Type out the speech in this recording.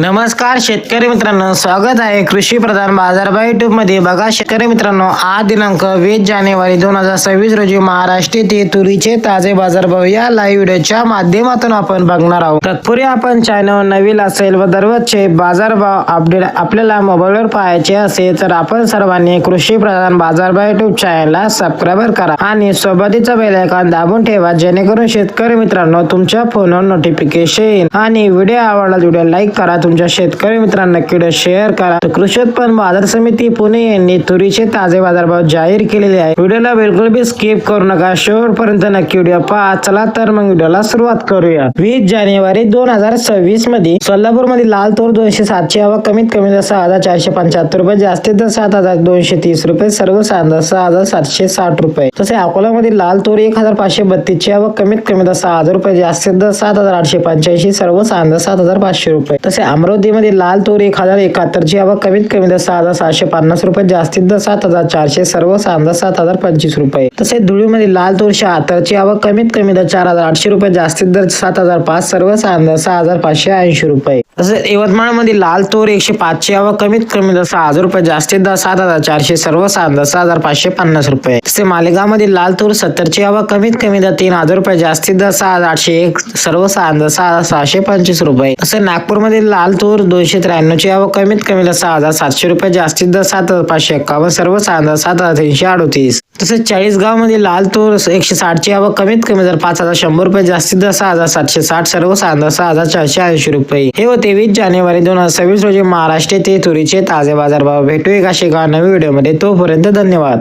नमस्कार शेतकरी मित्रांनो, स्वागत आहे कृषी प्रधान बाजारभाव युट्यूब मध्ये। बघा शेतकरी मित्रांनो, आज दिनांक 20 जानेवारी 2026 रोजी महाराष्ट्र येथे तुरीचे ताजे बाजारभाव या लाईव्ह व्हिडिओच्या माध्यमातून आपण बघणार आहोत। तत्पूर्वी आपण चॅनल नवीन असेल व दररोजचे बाजारभाव अपडेट आपल्याला मोबाईलवर पाहायचे असेल तर आपण सर्वांनी कृषी प्रधान बाजारभाव युट्यूब चॅनलला सबस्क्राईब करा आणि सोबतच बेल आयकॉन दाबून ठेवा, जेणेकरून शेतकरी मित्रांनो तुमच्या फोनवर नोटिफिकेशन येईल। आणि व्हिडिओ आवडला व्हिडिओ लाईक करा, तुमच्या शेतकरी मित्रांना नक्की शेअर करा। कृषी उत्पन्न बाजार समिती पुणे यांनी तुरीचे ताजे बाजारभाव जाहीर केलेले आहे। व्हिडिओला बिलकुल भी स्किप करू नका, शेवटपर्यंत नक्की व्हिडिओ पहा। चला तर मग व्हिडिओला सुरुवात करूया। 20 जानेवारी 2026 मध्ये सोलापूर मध्ये लाल तूर 207 ची आवक कमीत कमी 6,475 रुपये, जास्तीत जास्त 7,230 रुपये, सर्वसाधारण 6,760 रुपये। तसे अकोला मध्ये लाल तूर 1,532 ची आवक कमीत कमी 10,000 रुपये, जास्तीत जास्त 7,885, सर्वसाधारण 7,500 रुपये। तसे अमरावती मध्ये लाल तूर 1,071 ची आवक कमीत कमी 6,750 रुपये, जास्तीत जास्त 7,400, सर्वसाधारण 7,025 रुपये। तसे धुळे मध्ये लाल तूर 76 ची आवक कमीत कमी 4,800 रुपये, जास्तीत जास्त 7,005, सर्वसाधारण 6,580 रुपये। तसेच यवतमाळ मध्ये लाल तूर 105 ची आवक कमीत कमी 10,000 रुपये, जास्तीत जास्त 7,400, सर्वसाधारण 10,550 रुपये। तसे मालेगाव मध्ये लाल तूर 70 ची आवक कमीत कमी 3,000 रुपये, जास्तीत जास्त 6,801, सर्वसाधारण 6,625 रुपये। तसे नागपूर मध्ये लाल तूर 293 ची आवक कमीत कमी 6,700 रुपये, जास्तीत जास्त 7,551, सर्वसाधारण 7,338। तसेच चाळीसगाव मध्ये लाल तूर 160 ची आवक कमीत कमी 5,100 रुपये, जास्तीत जास्त 6,760, सर्वसाधारण 6,480 रुपये। हे होते 20 जानेवारी 2026 रोजी महाराष्ट्र येथे तुरीचे ताजे बाजारभाव। भेटू एक अशा नवीन व्हिडिओ मध्ये, तोपर्यंत धन्यवाद।